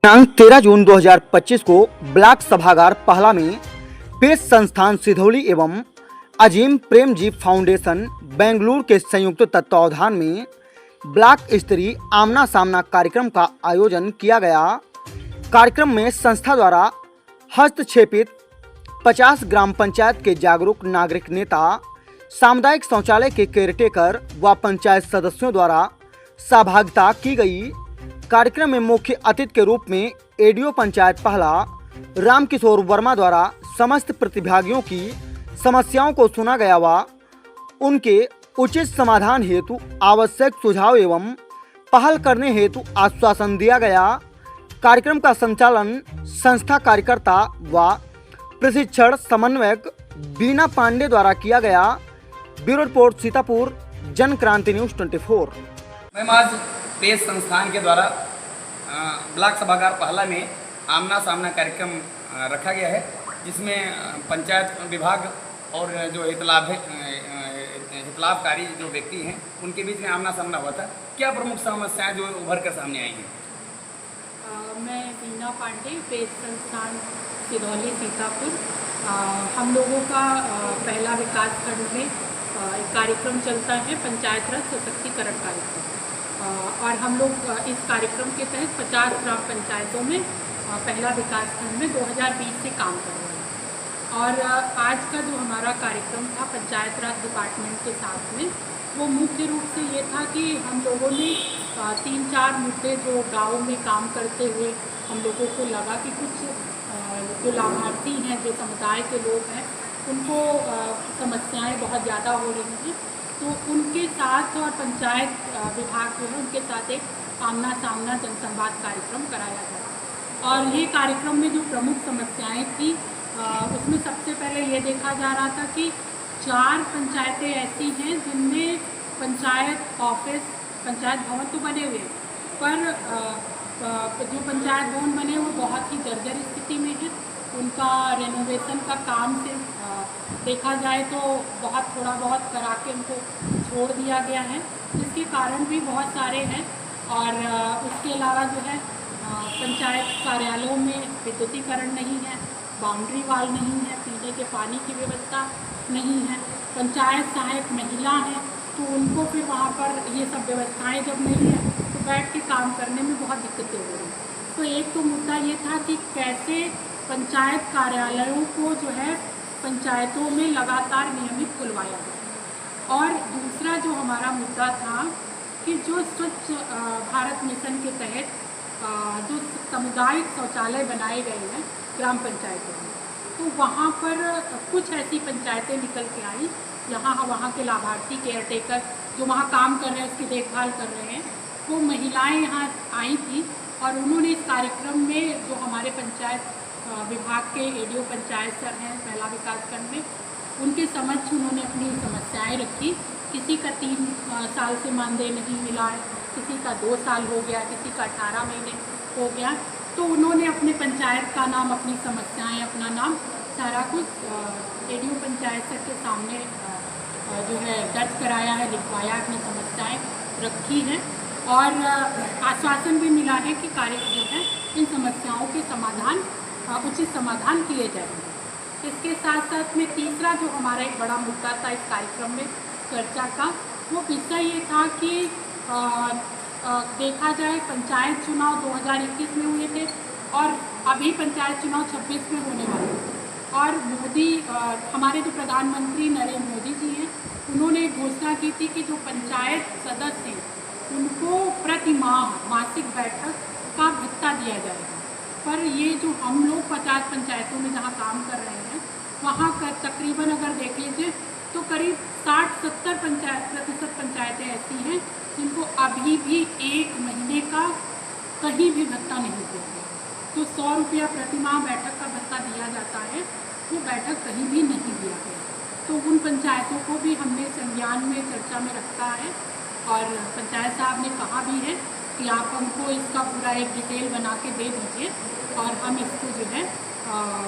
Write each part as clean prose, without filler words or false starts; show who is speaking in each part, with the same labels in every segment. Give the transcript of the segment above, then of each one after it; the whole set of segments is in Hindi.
Speaker 1: दिनांक 13 जून 2025 को ब्लॉक सभागार पहला में पेश संस्थान सिधौली एवं अजीम प्रेमजी फाउंडेशन बेंगलुरु के संयुक्त तत्वावधान में ब्लॉक स्तरीय आमना सामना कार्यक्रम का आयोजन किया गया। कार्यक्रम में संस्था द्वारा हस्तक्षेपित 50 ग्राम पंचायत के जागरूक नागरिक नेता, सामुदायिक शौचालय के केयरटेकर व पंचायत सदस्यों द्वारा सहभागिता की गई। कार्यक्रम में मुख्य अतिथि के रूप में एडीओ पंचायत पहला रामकिशोर वर्मा द्वारा समस्त प्रतिभागियों की समस्याओं को सुना गया व उनके उचित समाधान हेतु आवश्यक सुझाव एवं पहल करने हेतु आश्वासन दिया गया। कार्यक्रम का संचालन संस्था कार्यकर्ता व प्रशिक्षण समन्वयक बीना पांडे द्वारा किया गया। Bureau report Sitapur, Jan Kranti news 24।
Speaker 2: Ma'am, आज पेश संस्थान के द्वारा ब्लॉक सभागार पहला में आमना सामना कार्यक्रम रखा गया है, जिसमें पंचायत विभाग और जो हितलाभकारी जो व्यक्ति हैं उनके बीच में आमना सामना हुआ था। क्या प्रमुख समस्याएं जो उभर कर सामने आई हैं?
Speaker 3: मैं बीना पांडे, पेश संस्थान सिधौली सीतापुर। हम लोगों का पहला विकास खंड में एक कार्यक्रम चलता है, पंचायत राज सशक्तिकरण कार्यक्रम, और हम लोग इस कार्यक्रम के तहत 50 ग्राम पंचायतों में पहला विकास खंड में 2020 से काम कर रहे हैं। और आज का जो हमारा कार्यक्रम था पंचायत राज डिपार्टमेंट के साथ में, वो मुख्य रूप से ये था कि हम लोगों ने 3-4 मुद्दे जो गाँव में काम करते हुए हम लोगों को लगा कि कुछ जो लाभार्थी हैं, जो समुदाय के लोग हैं, उनको समस्याएं बहुत ज़्यादा हो रही हैं, तो उनके साथ और पंचायत विभाग जो है उनके साथ एक आमना सामना जनसंवाद कार्यक्रम कराया गया। और ये कार्यक्रम में जो प्रमुख समस्याएं थी, उसमें सबसे पहले ये देखा जा रहा था कि 4 पंचायतें ऐसी हैं जिनमें पंचायत ऑफिस, पंचायत भवन तो बने हुए, पर जो पंचायत भवन बने वो बहुत ही जर्जर स्थिति में है। उनका रेनोवेशन का काम सिर्फ देखा जाए तो बहुत थोड़ा बहुत करा के उनको छोड़ दिया गया है, जिसके कारण भी बहुत सारे हैं। और उसके अलावा जो है पंचायत कार्यालयों में विद्युतीकरण नहीं है, बाउंड्री वाल नहीं है, पीने के पानी की व्यवस्था नहीं है। पंचायत सहायक महिला हैं तो उनको फिर वहाँ पर ये सब व्यवस्थाएं जब नहीं है तो बैठ के काम करने में बहुत दिक्कतें हो रही। तो एक तो मुद्दा ये था कि कैसे पंचायत कार्यालयों को जो है पंचायतों में लगातार नियमित खुलवाया जाए। और दूसरा जो हमारा मुद्दा था कि जो स्वच्छ भारत मिशन के तहत जो सामुदायिक शौचालय बनाए गए हैं ग्राम पंचायतों में, तो वहाँ पर कुछ ऐसी पंचायतें निकल के आई, यहाँ वहाँ के लाभार्थी केयरटेकर जो वहाँ काम कर रहे हैं, उसकी देखभाल कर रहे हैं, वो महिलाएं यहाँ आई थी और उन्होंने इस कार्यक्रम में जो हमारे पंचायत विभाग के एडीओ पंचायत सर हैं पहला विकास खंड में, उनके समक्ष उन्होंने अपनी समस्याएं रखी। किसी का 3 साल से मानदेय नहीं मिला है, किसी का 2 साल हो गया, किसी का 18 महीने हो गया। तो उन्होंने अपने पंचायत का नाम, अपनी समस्याएं, अपना नाम सारा कुछ एडीओ पंचायत सर के सामने जो है दर्ज कराया है, लिखवाया, अपनी समस्याएँ रखी हैं और आश्वासन भी मिला है कि कार्य जो है इन समस्याओं के समाधान, उचित समाधान किए जाएंगे। इसके साथ साथ में तीसरा जो हमारा एक बड़ा मुद्दा था इस कार्यक्रम में चर्चा का, वो विषय ये था कि देखा जाए पंचायत चुनाव 2021 में हुए थे और अभी पंचायत चुनाव 26 में होने वाले हैं। और मोदी, हमारे जो प्रधानमंत्री नरेंद्र मोदी जी हैं, उन्होंने घोषणा की थी कि जो पंचायत सदस्य हैं उनको प्रति माह मासिक बैठक का भत्ता दिया जाएगा। पर ये जो हम लोग 50 पंचायतों में जहाँ काम कर रहे हैं, वहाँ का तकरीबन अगर देख लीजिए तो करीब 60-70% पंचायतें ऐसी हैं जिनको अभी भी 1 महीने का कहीं भी भत्ता नहीं दिया गया। तो 100 रुपया प्रति माह बैठक का भत्ता दिया जाता है, वो बैठक कहीं भी नहीं दिया गया। तो उन पंचायतों को भी हमने संज्ञान में, चर्चा में रखा है और पंचायत साहब ने कहा भी है कि आप हमको इसका पूरा एक डिटेल बना के दे दीजिए और हम इसको जो है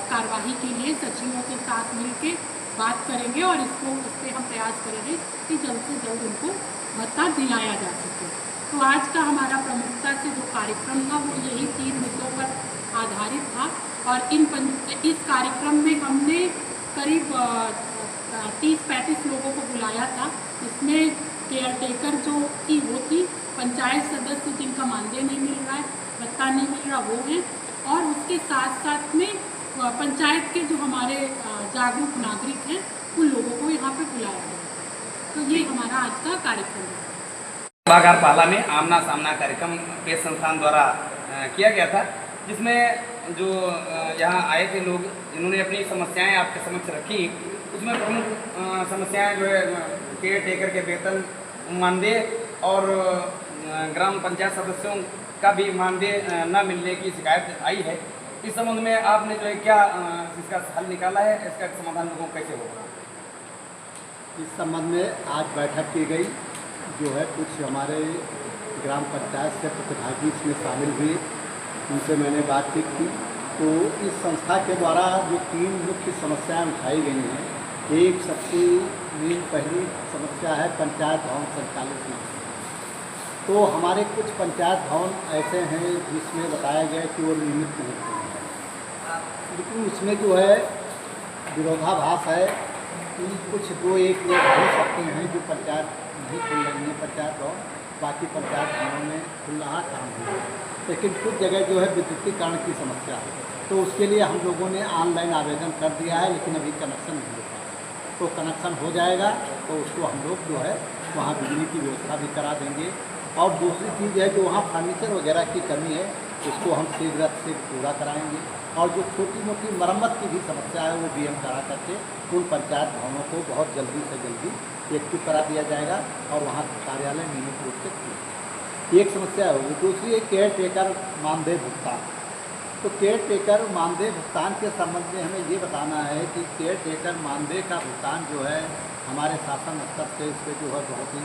Speaker 3: कार्रवाई के लिए सचिवों के साथ मिलके बात करेंगे और इस पर हम प्रयास करेंगे कि जल्द से जल्द उनको भत्ता दिलाया जा सके। तो आज का हमारा प्रमुखता से जो कार्यक्रम था वो यही 3 मुद्दों पर और इस कार्यक्रम में हमने करीब 30-35 लोगों को बुलाया था। इसमें केयर टेकर जो थी वो थी, पंचायत सदस्य जिनका मानदेय नहीं मिल रहा है, भत्ता नहीं मिल रहा वो हैं, और उसके साथ साथ में पंचायत के जो हमारे जागरूक नागरिक हैं उन लोगों को यहाँ पे बुलाया गया। तो ये हमारा आज का कार्यक्रम है।
Speaker 2: सभागार पहला में आमना सामना कार्यक्रम प्रेस संस्थान द्वारा किया गया था, जिसमें जो यहाँ आए थे लोग, जिन्होंने अपनी समस्याएं आपके समक्ष रखी, उसमें प्रमुख समस्याएं जो है केयर टेकर के वेतन, मानदेय और ग्राम पंचायत सदस्यों का भी मानदेय न मिलने की शिकायत आई है। इस संबंध में आपने जो है क्या इसका हल निकाला है, इसका समाधान लोगों को कैसे होगा?
Speaker 4: इस संबंध में आज बैठक की गई, जो है कुछ हमारे ग्राम पंचायत से प्रतिभागी इसमें शामिल हुए, उनसे मैंने बातचीत की। तो इस संस्था के द्वारा जो 3 मुख्य समस्याएं उठाई गई हैं, एक सबसे मेन पहली समस्या है पंचायत भवन संचालित नहीं। तो हमारे कुछ पंचायत भवन ऐसे हैं जिसमें बताया गया कि वो नियमित नहीं हैं, लेकिन उसमें जो है विरोधाभास है कि कुछ 2-1 लोग हो सकते हैं जो पंचायत नहीं खुल रही है पंचायत भवन, बाकी पंचायत भवनों में खुल रहा काम है, लेकिन कुछ जगह जो है विद्युतीकरण की समस्या है। तो उसके लिए हम लोगों ने ऑनलाइन आवेदन कर दिया है, लेकिन अभी कनेक्शन नहीं होता। तो कनेक्शन हो जाएगा तो उसको हम लोग जो है वहाँ बिजली की व्यवस्था भी करा देंगे। और दूसरी चीज़ है जो वहाँ फर्नीचर वगैरह की कमी है, उसको हम शीघ्र से पूरा कराएंगे। और जो छोटी मोटी मरम्मत की भी समस्या है वो भी हम करा करके उन पंचायत भवनों को बहुत जल्दी से जल्दी एक्टिव करा दिया जाएगा और वहाँ कार्यालय नियमित रूप से खुलेगा। एक समस्या होगी। दूसरी है केयर टेकर मानदेय भुगतान। तो केयर टेकर मानदेय भुगतान के संबंध में हमें ये बताना है कि केयर टेकर मानदेय का भुगतान जो है हमारे शासन स्तर से इस पर जो है बहुत ही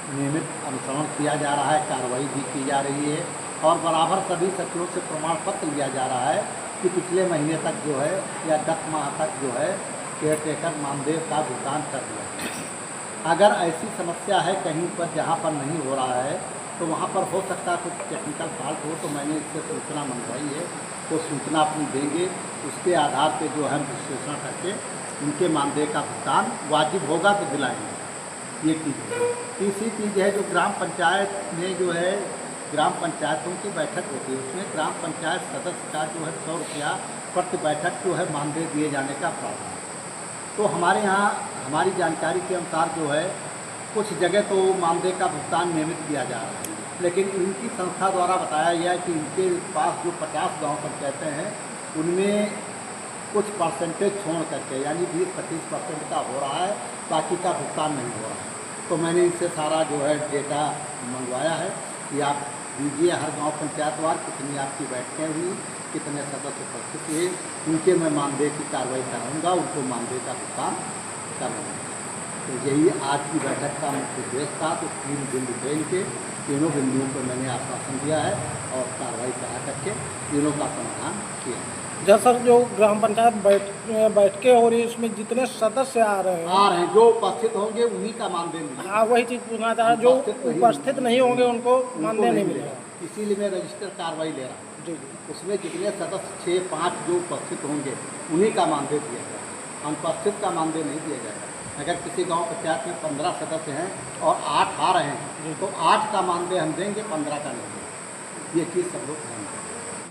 Speaker 4: नियमित अनुसरण किया जा रहा है, कार्रवाई भी की जा रही है और बराबर सभी सचिवों से प्रमाण पत्र लिया जा रहा है कि पिछले महीने तक जो है या 10 माह तक जो है केयर टेकर मानदेय का भुगतान कर दिया। अगर ऐसी समस्या है कहीं पर जहाँ पर नहीं हो रहा है तो वहाँ पर हो सकता है कुछ टेक्निकल फॉल्ट हो, तो मैंने इससे सूचना मंगवाई है, तो सूचना अपनी देंगे, उसके आधार पे जो है विश्लेषण करके उनके मानदेय का भुगतान वाजिब होगा तो दिलाएंगे। ये चीज़ है। तीसरी चीज़ है जो ग्राम पंचायत में जो है ग्राम पंचायतों की बैठक होती है, उसमें ग्राम पंचायत सदस्य का जो है 100 रुपया प्रति बैठक जो है मानदेय दिए जाने का प्रावधान। तो हमारे यहाँ हमारी जानकारी के अनुसार जो है कुछ जगह तो मानदेय का भुगतान नियमित किया जा रहा है, लेकिन इनकी संस्था द्वारा बताया गया कि इनके पास जो 50 गाँव पंचायतें हैं उनमें कुछ परसेंटेज छोड़ करके यानी 20-25% का हो रहा है, बाकी का भुगतान नहीं हो रहा है। तो मैंने इनसे सारा जो है डेटा मंगवाया है कि आप दीजिए हर गांव पंचायतवार कितनी आपकी बैठकें हुई, कितने सदस्य उपस्थित हुए, उनके मैं मानदेय की कार्रवाई कराऊँगा, उनको मानदेय का भुगतान करूँगा। तो यही आज की बैठक का मुख्य उद्देश्य था। तो 3 बिंदु थे इनके, तीनों बिंदुओं पर मैंने आश्वासन दिया है और कार्रवाई करा करके तीनों का समाधान किया है।
Speaker 5: जैसा जो ग्राम पंचायत बैठकें हो रही है इसमें जितने सदस्य आ रहे हैं
Speaker 4: जो उपस्थित होंगे उन्हीं का मानदेय मिलेगा।
Speaker 5: हाँ, वही चीज़ पूछना था, जो उपस्थित नहीं होंगे उनको मानदेय नहीं मिलेगा।
Speaker 4: इसीलिए मैं रजिस्टर कार्रवाई ले रहा हूँ।
Speaker 5: जी,
Speaker 4: उसमें जितने सदस्य 6-5 जो उपस्थित होंगे उन्हीं का मानदेय दिया जाएगा, अनुपस्थित का मानदेय नहीं दिया जाएगा। अगर किसी गांव पंचायत में 15 सदस्य हैं और 8 आ रहे हैं तो 8 का मानदेय हम देंगे, 15 का नहीं देंगे। ये चीज़ सब लोग ध्यान दें।